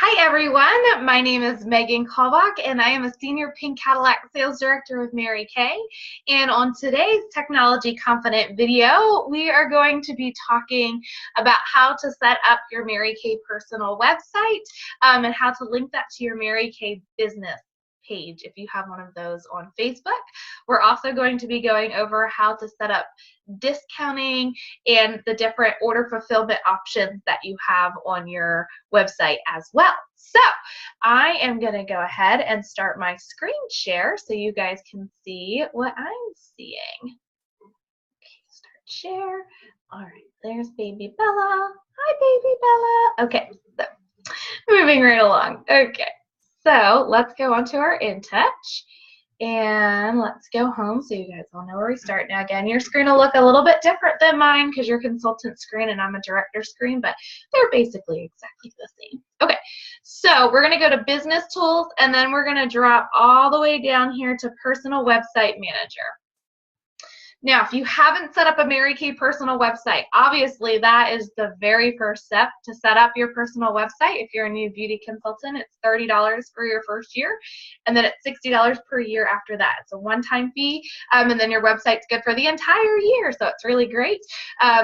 Hi everyone, my name is Megan Kalbach and I am a Senior Pink Cadillac Sales Director with Mary Kay. And on today's Technology Confident video, we are going to be talking about how to set up your Mary Kay personal website and how to link that to your Mary Kay business page if you have one of those on Facebook. We're also going to be going over how to set up discounting and the different order fulfillment options that you have on your website as well. So I am going to go ahead and start my screen share so you guys can see what I'm seeing. Okay, start share. All right, there's baby Bella. Hi, baby Bella. Okay, so moving right along. Okay. So let's go on to our InTouch and let's go home so you guys all know where we start. Now again, your screen will look a little bit different than mine because you're consultant screen and I'm a director screen, but they're basically exactly the same. Okay, so we're going to go to Business Tools and then we're going to drop all the way down here to Personal Website Manager. Now, if you haven't set up a Mary Kay personal website, obviously that is the very first step to set up your personal website. If you're a new beauty consultant, it's $30 for your first year, and then it's $60 per year after that. It's a one-time fee, and then your website's good for the entire year, so it's really great.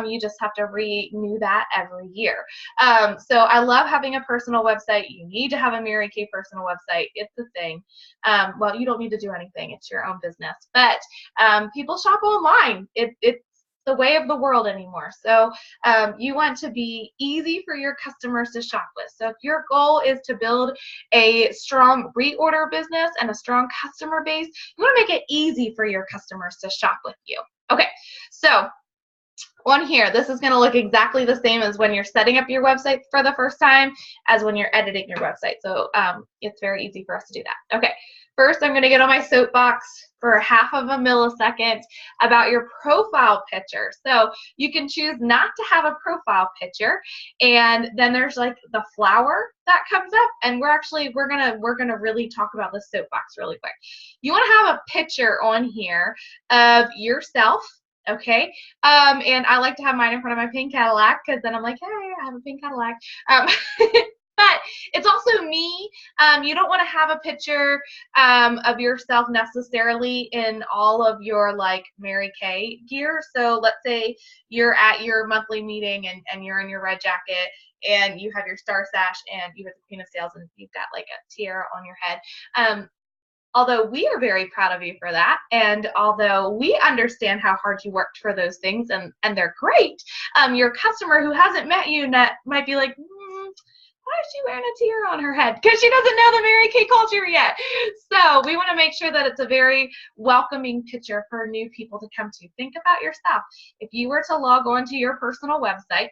You just have to renew that every year. So I love having a personal website. You need to have a Mary Kay personal website. It's a thing. Well, you don't need to do anything. It's your own business, but people shop online. It's the way of the world anymore. So you want to be easy for your customers to shop with. So if your goal is to build a strong reorder business and a strong customer base, you want to make it easy for your customers to shop with you. Okay, so on here, this is going to look exactly the same as when you're setting up your website for the first time as when you're editing your website. So it's very easy for us to do that. Okay, first I'm going to get on my soapbox for half of a millisecond about your profile picture. So you can choose not to have a profile picture, and then there's like the flower that comes up, and we're gonna really talk about the soapbox really quick. You want to have a picture on here of yourself. Okay, and I like to have mine in front of my pink Cadillac because then I'm like, hey, I have a pink Cadillac. But it's also me. You don't want to have a picture of yourself necessarily in all of your like Mary Kay gear. So let's say you're at your monthly meeting and you're in your red jacket and you have your star sash and you have the Queen of Sales and you've got like a tiara on your head. Although we are very proud of you for that, and although we understand how hard you worked for those things, and they're great, your customer who hasn't met you might be like, why is she wearing a tiara on her head? Because she doesn't know the Mary Kay culture yet. So we want to make sure that it's a very welcoming picture for new people to come to. Think about yourself. If you were to log on to your personal website,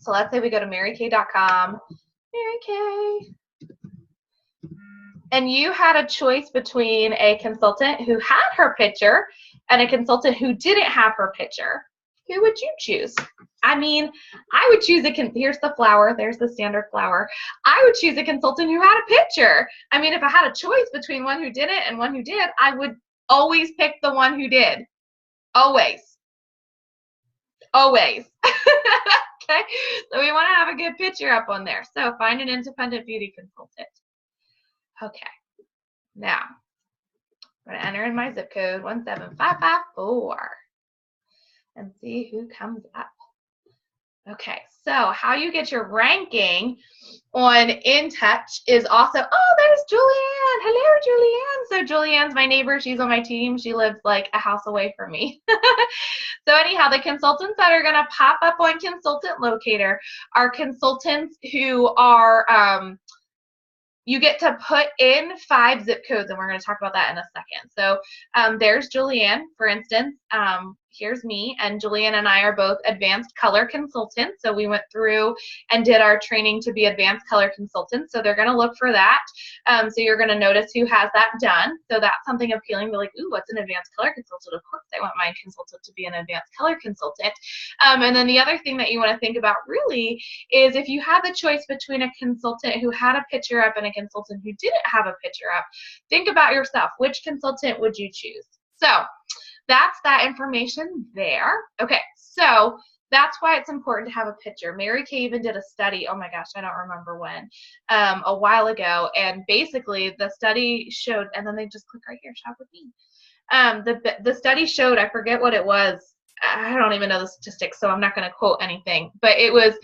so let's say we go to marykay.com, Mary Kay, and you had a choice between a consultant who had her picture and a consultant who didn't have her picture, who would you choose? I mean, I would choose here's the flower, there's the standard flower. I would choose a consultant who had a picture. I mean, if I had a choice between one who didn't and one who did, I would always pick the one who did. Always. Always. Okay, so we want to have a good picture up on there. So find an independent beauty consultant. Okay, now I'm going to enter in my zip code 17554 and see who comes up. Okay, so how you get your ranking on InTouch is also, oh, there's Julianne. Hello, Julianne. So Julianne's my neighbor. She's on my team. She lives like a house away from me. So anyhow, the consultants that are going to pop up on Consultant Locator are consultants who are, you get to put in 5 zip codes, and we're going to talk about that in a second. So there's Julianne, for instance. Here's me, and Julianne and I are both advanced color consultants. So we went through and did our training to be advanced color consultants. So they're going to look for that. So you're going to notice who has that done. So that's something appealing. They're like, ooh, what's an advanced color consultant? Of course, I want my consultant to be an advanced color consultant. And then the other thing that you want to think about really is if you have the choice between a consultant who had a picture up and a consultant who didn't have a picture up, think about yourself. Which consultant would you choose? So that's that information there. Okay, so that's why it's important to have a picture. Mary Kay even did a study, oh my gosh, I don't remember when, a while ago, and basically the study showed, and then they just click right here, shop with me. The study showed, I forget what it was, I don't even know the statistics, so I'm not going to quote anything, but it was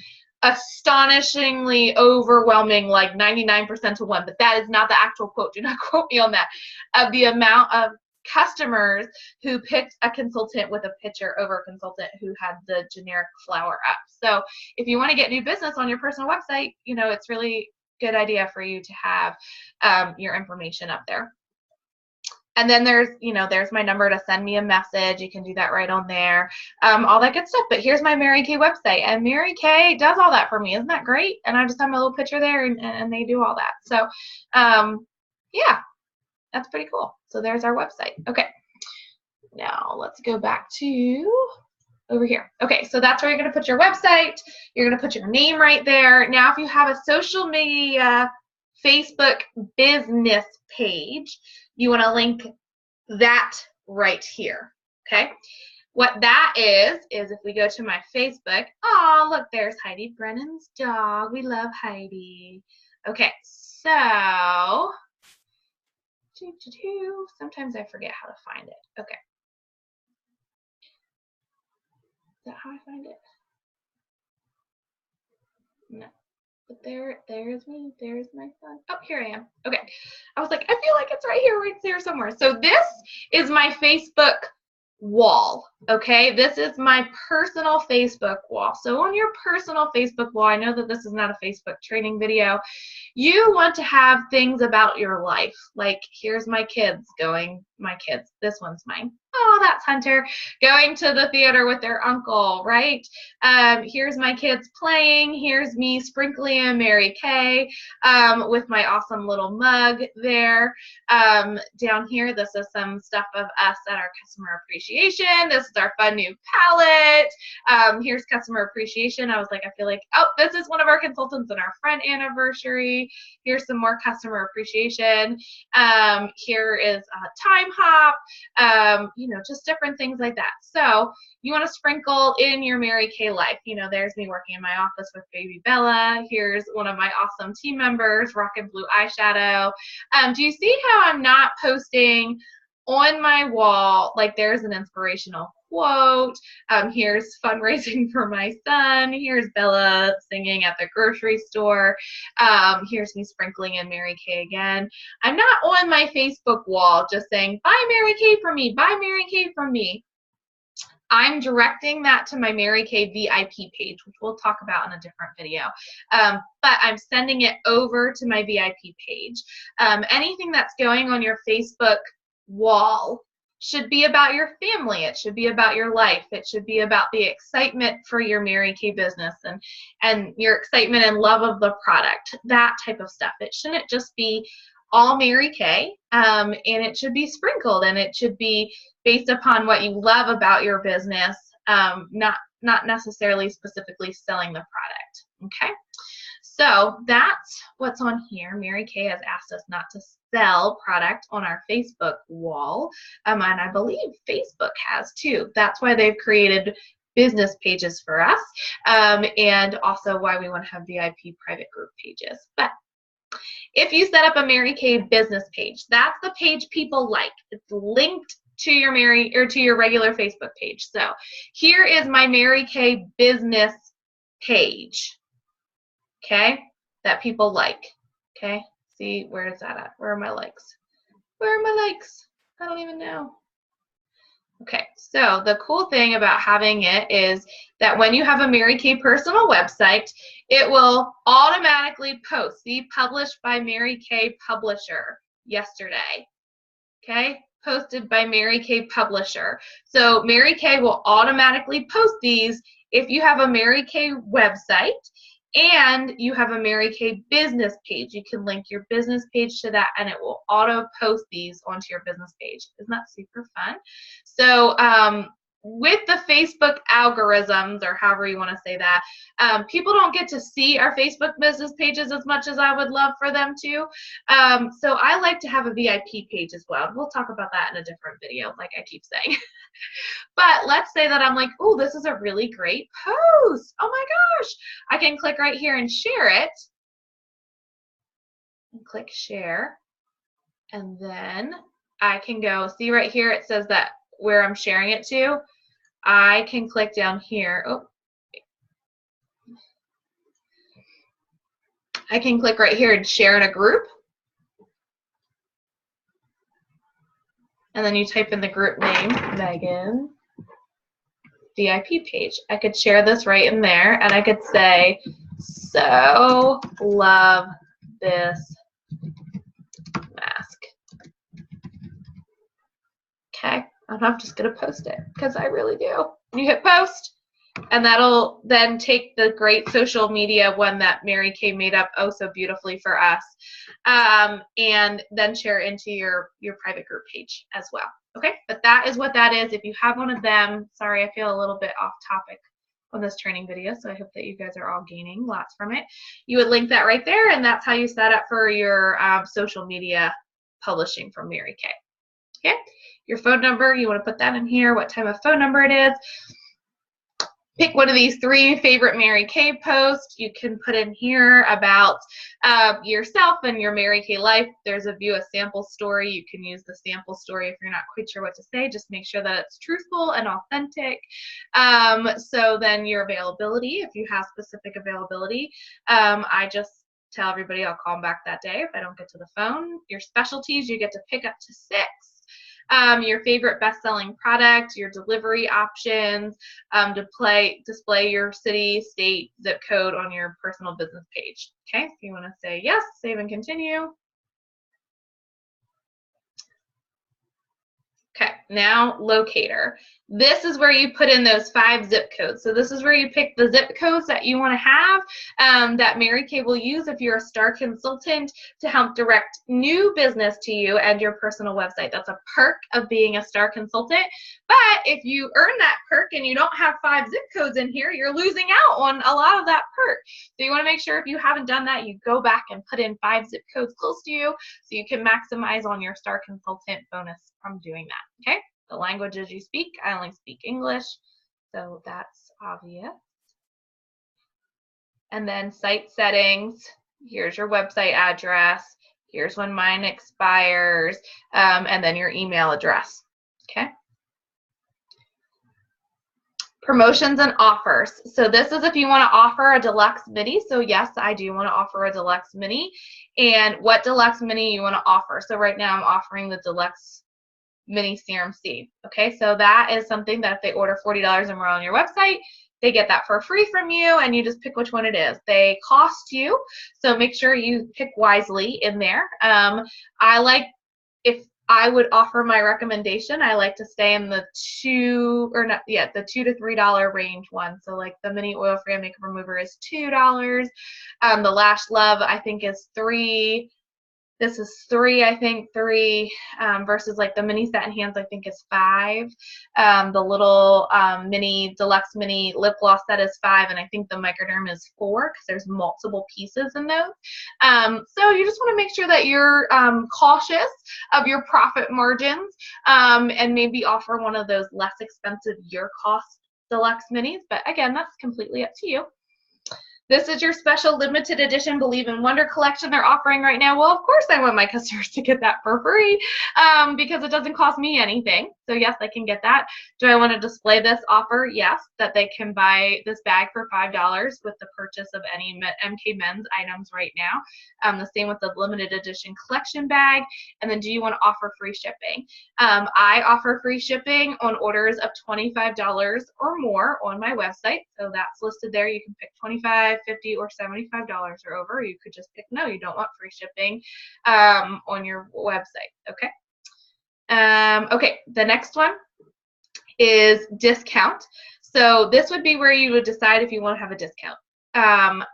astonishingly overwhelming, like 99% to 1, but that is not the actual quote. Do not quote me on that. Of the amount of customers who picked a consultant with a picture over a consultant who had the generic flower up. So if you want to get new business on your personal website, you know, it's really good idea for you to have your information up there. And then there's, you know, there's my number to send me a message. You can do that right on there, all that good stuff. But here's my Mary Kay website, and Mary Kay does all that for me. Isn't that great? And I just have my little picture there, and they do all that. So, yeah, that's pretty cool. So there's our website. Okay, now let's go back to over here. Okay, so that's where you're going to put your website. You're going to put your name right there. Now, if you have a social media Facebook business page, you want to link that right here, okay? What that is if we go to my Facebook, oh, look, there's Heidi Brennan's dog. We love Heidi. Okay, so, sometimes I forget how to find it. Okay. Is that how I find it? No. But there's me, there's my son. Oh, here I am. Okay. I was like, I feel like it's right here somewhere. So this is my Facebook wall, okay? This is my personal Facebook wall. So on your personal Facebook wall, I know that this is not a Facebook training video, you want to have things about your life. Like, here's my kids going, this one's mine. Oh, that's Hunter, going to the theater with their uncle, right? Here's my kids playing. Here's me sprinkling in Mary Kay with my awesome little mug there. Down here, this is some stuff of us at our customer appreciation. This is our fun new palette. Here's customer appreciation. I was like, I feel like, oh, this is one of our consultants in our friend anniversary. Here's some more customer appreciation. Here is Time Hop. You know, just different things like that. So you want to sprinkle in your Mary Kay life. You know, there's me working in my office with baby Bella. Here's one of my awesome team members rocking blue eyeshadow. Do you see how I'm not posting on my wall? Like, there's an inspirational quote. Here's fundraising for my son. Here's Bella singing at the grocery store. Here's me sprinkling in Mary Kay again. I'm not on my Facebook wall just saying, buy Mary Kay from me, buy Mary Kay from me. I'm directing that to my Mary Kay VIP page, which we'll talk about in a different video. But I'm sending it over to my VIP page. Anything that's going on your Facebook wall should be about your family. It should be about your life. It should be about the excitement for your Mary Kay business and your excitement and love of the product, that type of stuff. It shouldn't just be all Mary Kay, and it should be sprinkled, and it should be based upon what you love about your business, not necessarily specifically selling the product, okay? So that's what's on here. Mary Kay has asked us not to sell product on our Facebook wall, and I believe Facebook has too. That's why they've created business pages for us, and also why we want to have VIP private group pages. But if you set up a Mary Kay business page, that's the page people like. It's linked to your regular Facebook page. So here is my Mary Kay business page, okay, that people like, okay? See, where is that at? Where are my likes? Where are my likes? I don't even know. Okay, so the cool thing about having it is that when you have a Mary Kay personal website, it will automatically post. See, published by Mary Kay Publisher yesterday. Okay, posted by Mary Kay Publisher. So Mary Kay will automatically post these if you have a Mary Kay website and you have a Mary Kay business page. You can link your business page to that, and it will auto post these onto your business page. Isn't that super fun? So with the Facebook algorithms, or however you want to say that, people don't get to see our Facebook business pages as much as I would love for them to. So I like to have a VIP page as well. We'll talk about that in a different video, like I keep saying. But let's say that I'm like, oh, this is a really great post. Oh my gosh. I can click right here and share it. And click share. And then I can go, see right here, it says that where I'm sharing it to. I can click down here. Oh, I can click right here and share in a group. And then you type in the group name, Megan VIP page. I could share this right in there, and I could say, so love this mask. Okay, I'm just going to post it because I really do. You hit post. And that'll then take the great social media one that Mary Kay made up oh so beautifully for us, and then share into your private group page as well. Okay, but that is what that is. If you have one of them, sorry, I feel a little bit off topic on this training video, so I hope that you guys are all gaining lots from it. You would link that right there, and that's how you set up for your social media publishing from Mary Kay. Okay, your phone number, you want to put that in here, what type of phone number it is. Pick one of these 3 favorite Mary Kay posts. You can put in here about yourself and your Mary Kay life. There's a view a sample story. You can use the sample story if you're not quite sure what to say. Just make sure that it's truthful and authentic. So then your availability, if you have specific availability, I just tell everybody I'll call them back that day if I don't get to the phone. Your specialties, you get to pick up to 6. Your favorite best-selling product, your delivery options, display your city, state, zip code on your personal business page. Okay, so you want to say yes, save and continue. Okay, now locator. This is where you put in those 5 zip codes. So this is where you pick the zip codes that you want to have that Mary Kay will use if you're a star consultant to help direct new business to you and your personal website. That's a perk of being a star consultant. But if you earn that perk and you don't have 5 zip codes in here, you're losing out on a lot of that perk. So you want to make sure if you haven't done that, you go back and put in 5 zip codes close to you so you can maximize on your star consultant bonus from doing that. Okay? The languages you speak, I only speak English, so that's obvious. And then site settings, here's your website address, here's when mine expires, and then your email address, okay? Promotions and offers. So this is if you want to offer a deluxe mini. So yes, I do want to offer a deluxe mini. And what deluxe mini you want to offer. So right now I'm offering the deluxe mini CRMC. Okay, so that is something that if they order $40 or more on your website, they get that for free from you, and you just pick which one it is. They cost you, so make sure you pick wisely in there. If I would offer my recommendation, I like to stay in the $2 to $3 range one. So like the mini oil-free makeup remover is $2. The Lash Love I think is $3. This is $3, I think, versus like the mini satin hands, I think is $5. The little mini deluxe mini lip gloss set is $5, and I think the Microderm is $4 because there's multiple pieces in those. So you just want to make sure that you're cautious of your profit margins, and maybe offer one of those less expensive year cost deluxe minis. But again, that's completely up to you. This is your special limited edition Believe in Wonder collection they're offering right now. Well, of course I want my customers to get that for free because it doesn't cost me anything. So yes, they can get that. Do I want to display this offer? Yes, that they can buy this bag for $5 with the purchase of any MK Men's items right now. The same with the limited edition collection bag. And then do you want to offer free shipping? I offer free shipping on orders of $25 or more on my website. So that's listed there. You can pick $25, $50, or $75 or over. You could just pick no, you don't want free shipping on your website. Okay. Okay, the next one is discount. So this would be where you would decide if you want to have a discount. I'm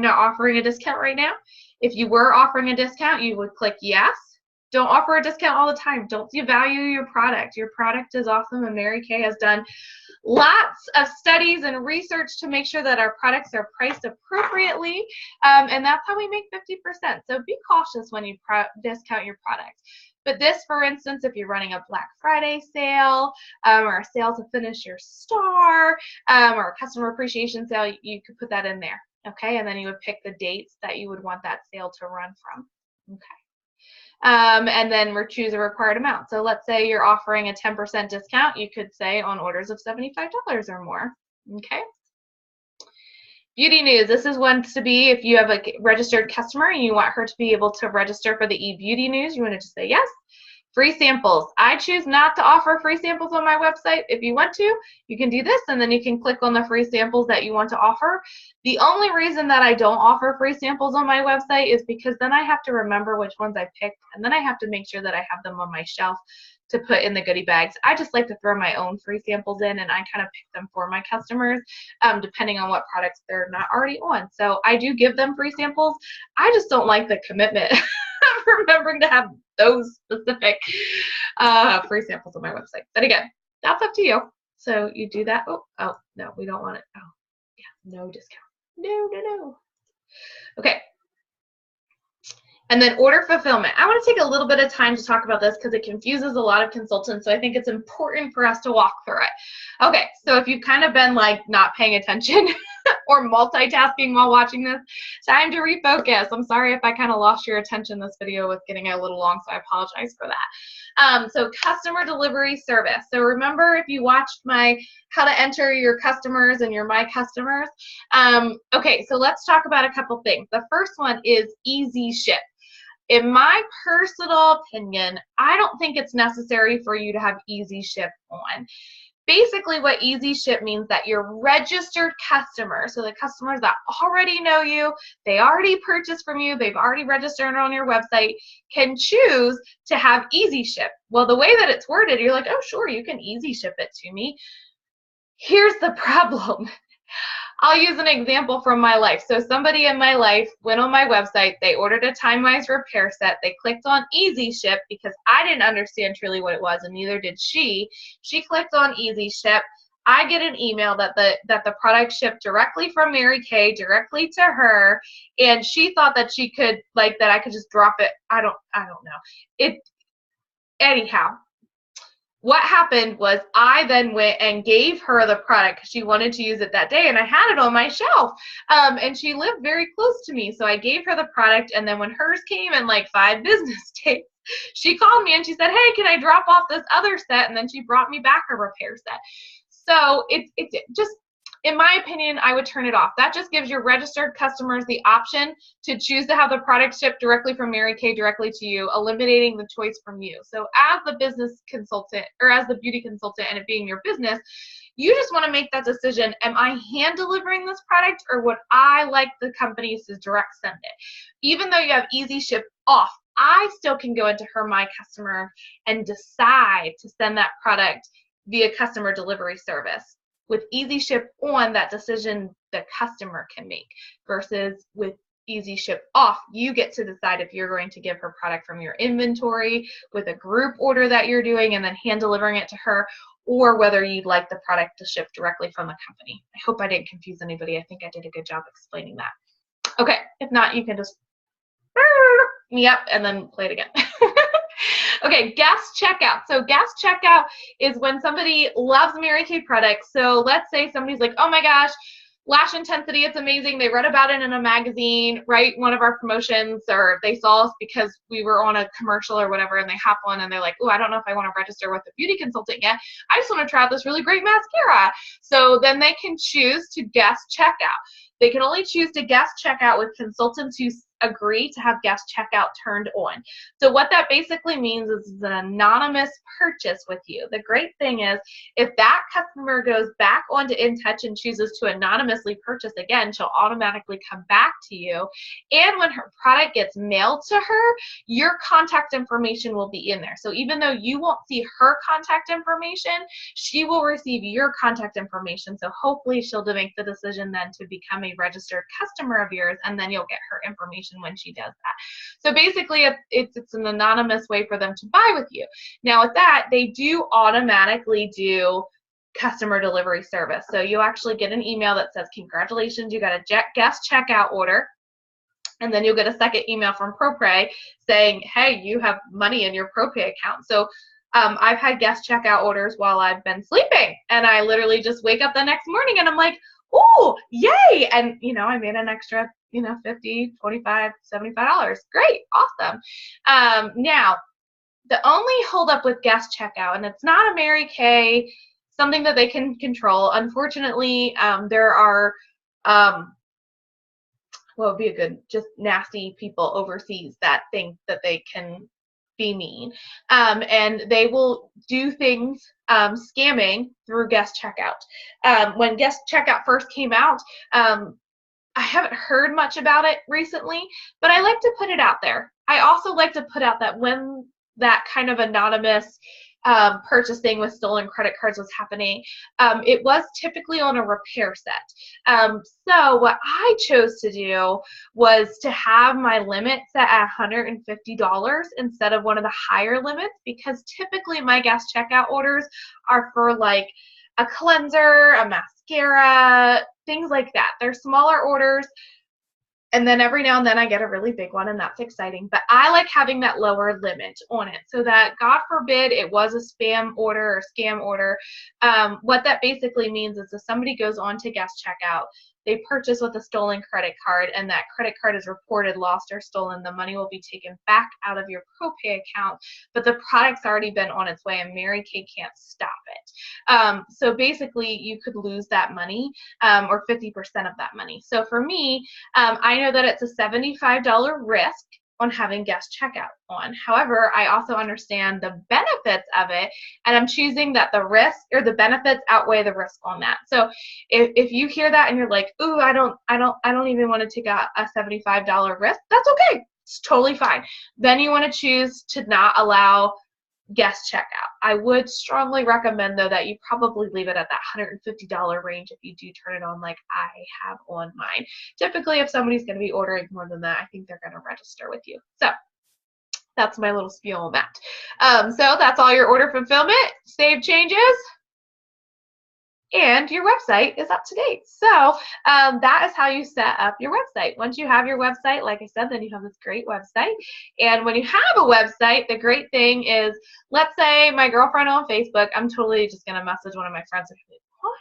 not offering a discount right now. If you were offering a discount, you would click yes. Don't offer a discount all the time. Don't devalue your product. Your product is awesome, and Mary Kay has done lots of studies and research to make sure that our products are priced appropriately, and that's how we make 50%. So be cautious when you discount your product. But this, for instance, if you're running a Black Friday sale, or a sale to finish your star, or a customer appreciation sale, you could put that in there, okay? And then you would pick the dates that you would want that sale to run from, okay? And then choose a required amount. So let's say you're offering a 10% discount. You could say on orders of $75 or more, okay? Beauty news. This is wants to be if you have a registered customer and you want her to be able to register for the eBeauty news, you want to just say yes. Free samples. I choose not to offer free samples on my website. If you want to, you can do this, and then you can click on the free samples that you want to offer. The only reason that I don't offer free samples on my website is because then I have to remember which ones I picked, and then I have to make sure that I have them on my shelf to put in the goodie bags. I just like to throw my own free samples in, and I kind of pick them for my customers, depending on what products they're not already on. So I do give them free samples. I just don't like the commitment of remembering to have those specific free samples on my website. But again, that's up to you. So you do that. Oh, no, we don't want it. Oh, yeah, no discount. No. Okay. And then order fulfillment. I want to take a little bit of time to talk about this because it confuses a lot of consultants, so I think it's important for us to walk through it. Okay, so if you've kind of been like not paying attention or multitasking while watching this, time to refocus. I'm sorry if I kind of lost your attention. This video was getting a little long, so I apologize for that. So customer delivery service. So remember, if you watched my how to enter your customers and your my customers. Okay, so let's talk about a couple things. The first one is easy ship. In my personal opinion, I don't think it's necessary for you to have easy ship on. Basically, what easy ship means that your registered customers, so the customers that already know you, they already purchased from you, they've already registered on your website, can choose to have easy ship. Well, the way that it's worded, you're like, oh, sure, you can easy ship it to me. Here's the problem. I'll use an example from my life. So somebody in my life went on my website, they ordered a Timewise repair set, they clicked on easy ship because I didn't understand truly what it was, and neither did she. She clicked on easy ship. I get an email that the product shipped directly from Mary Kay, directly to her, and she thought that she could, like, that I could just drop it. I don't know. Anyhow. What happened was I then went and gave her the product because she wanted to use it that day, and I had it on my shelf. And she lived very close to me, so I gave her the product, and then when hers came in like 5 business days, she called me and she said, hey, can I drop off this other set? And then she brought me back a repair set. So it's just, in my opinion, I would turn it off. That just gives your registered customers the option to choose to have the product shipped directly from Mary Kay directly to you, eliminating the choice from you. So as the business consultant, or as the beauty consultant and it being your business, you just want to make that decision. Am I hand delivering this product, or would I like the companies to direct send it? Even though you have easy ship off, I still can go into her My Customer and decide to send that product via customer delivery service. With easy ship on, that decision the customer can make, versus with easy ship off, you get to decide if you're going to give her product from your inventory with a group order that you're doing and then hand delivering it to her, or whether you'd like the product to ship directly from the company. I hope I didn't confuse anybody. I think I did a good job explaining that. Okay, if not, you can just me up and then play it again. Okay, guest checkout. So guest checkout is when somebody loves Mary Kay products. So let's say somebody's like, oh my gosh, Lash Intensity, it's amazing. They read about it in a magazine, right? One of our promotions, or they saw us because we were on a commercial or whatever, and they hop on and they're like, oh, I don't know if I want to register with a beauty consultant yet. I just want to try out this really great mascara. So then they can choose to guest checkout. They can only choose to guest checkout with consultants who agree to have guest checkout turned on. So what that basically means is it's an anonymous purchase with you. The great thing is, if that customer goes back onto InTouch and chooses to anonymously purchase again, she'll automatically come back to you. And when her product gets mailed to her, your contact information will be in there. So even though you won't see her contact information, she will receive your contact information. So hopefully she'll make the decision then to become a registered customer of yours, and then you'll get her information when she does that. So basically, it's an anonymous way for them to buy with you. Now with that, they do automatically do customer delivery service. So you actually get an email that says, congratulations, you got a guest checkout order. And then you'll get a second email from ProPay saying, hey, you have money in your ProPay account. So I've had guest checkout orders while I've been sleeping, and I literally just wake up the next morning and I'm like, oh, yay. And, you know, I made an extra, you know, $50, $25, $75. Great. Awesome. Now, the only holdup with guest checkout, and it's not a Mary Kay, something that they can control. Unfortunately, there are, what would be a good, just nasty people overseas that think that they can be mean. And they will do things, scamming through guest checkout. When guest checkout first came out, I haven't heard much about it recently, but I like to put it out there. I also like to put out that when that kind of anonymous purchasing with stolen credit cards was happening, it was typically on a repair set. So what I chose to do was to have my limit set at $150 instead of one of the higher limits, because typically my guest checkout orders are for like a cleanser, a mascara, things like that. They're smaller orders. And then every now and then I get a really big one, and that's exciting. But I like having that lower limit on it so that, God forbid, it was a spam order or scam order. What that basically means is if somebody goes on to guest checkout, they purchase with a stolen credit card, and that credit card is reported lost or stolen, the money will be taken back out of your ProPay account, but the product's already been on its way and Mary Kay can't stop it. So basically you could lose that money, or 50% of that money. So for me, I know that it's a $75 risk on having guest checkout on. However, I also understand the benefits of it, and I'm choosing that the risk or the benefits outweigh the risk on that. So if you hear that and you're like, ooh, I don't even want to take a $75 risk, that's okay. It's totally fine. Then you want to choose to not allow guest checkout. I would strongly recommend, though, that you probably leave it at that $150 range if you do turn it on like I have on mine. Typically, if somebody's going to be ordering more than that, I think they're going to register with you. So that's my little spiel on that. So that's all your order fulfillment, save changes, and your website is up to date. So that is how you set up your website. Once you have your website, like I said, then you have this great website. And when you have a website, the great thing is, let's say my girlfriend on Facebook, I'm totally just going to message one of my friends and be like, what?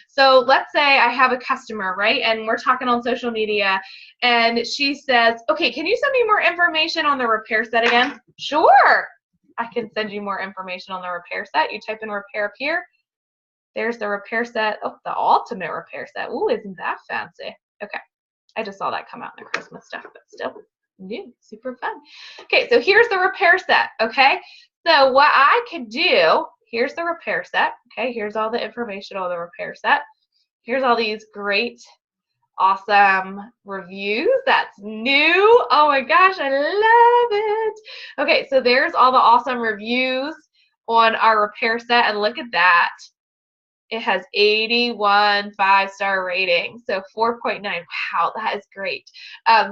So let's say I have a customer, right? And we're talking on social media, and she says, okay, can you send me more information on the repair set again? Sure, I can send you more information on the repair set. You type in repair up here. There's the repair set. Oh, the ultimate repair set. Ooh, isn't that fancy? Okay. I just saw that come out in the Christmas stuff, but still new, super fun. Okay, so here's the repair set, okay? So what I could do, here's the repair set, okay? Here's all the information on the repair set. Here's all these great, awesome reviews. That's new. Oh my gosh, I love it. Okay, so there's all the awesome reviews on our repair set, and look at that. It has 81 5-star ratings, so 4.9. Wow, that is great.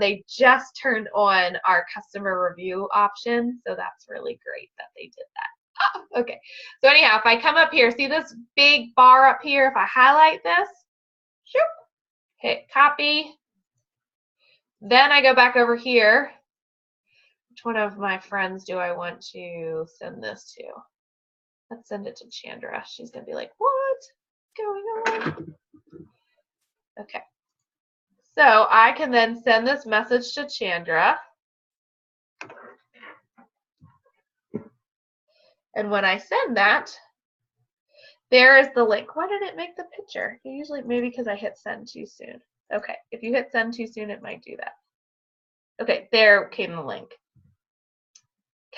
They just turned on our customer review option, so that's really great that they did that. Oh, okay, so anyhow, if I come up here, see this big bar up here? If I highlight this, shoop, hit copy, then I go back over here. Which one of my friends do I want to send this to? Let's send it to Chandra. She's going to be like, what's going on? Okay. So I can then send this message to Chandra. And when I send that, there is the link. Why did it make the picture? Usually, maybe because I hit send too soon. Okay. If you hit send too soon, it might do that. Okay. There came the link.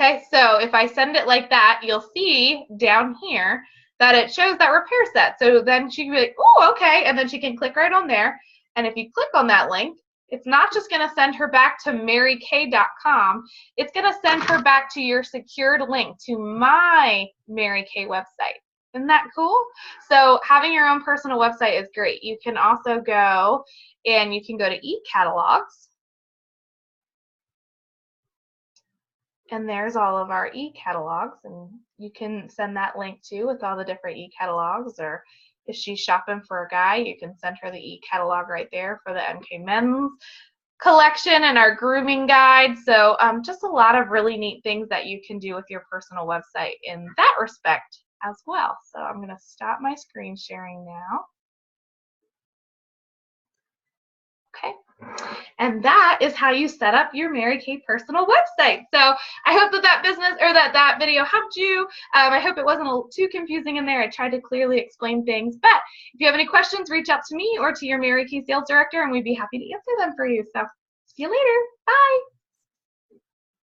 Okay, so if I send it like that, you'll see down here that it shows that repair set. So then she can be like, oh, okay, and then she can click right on there. And if you click on that link, it's not just going to send her back to marykay.com. It's going to send her back to your secured link to my Mary Kay website. Isn't that cool? So having your own personal website is great. You can also go and you can go to eCatalogs. And there's all of our e-catalogs, and you can send that link too with all the different e-catalogs, or if she's shopping for a guy, you can send her the e-catalog right there for the MK Men's collection and our grooming guide. So just a lot of really neat things that you can do with your personal website in that respect as well. So I'm going to stop my screen sharing now. Okay. And that is how you set up your Mary Kay personal website. So I hope that business or that video helped you. I hope it wasn't too confusing in there. I tried to clearly explain things. But if you have any questions, reach out to me or to your Mary Kay sales director, and we'd be happy to answer them for you. So see you later. Bye.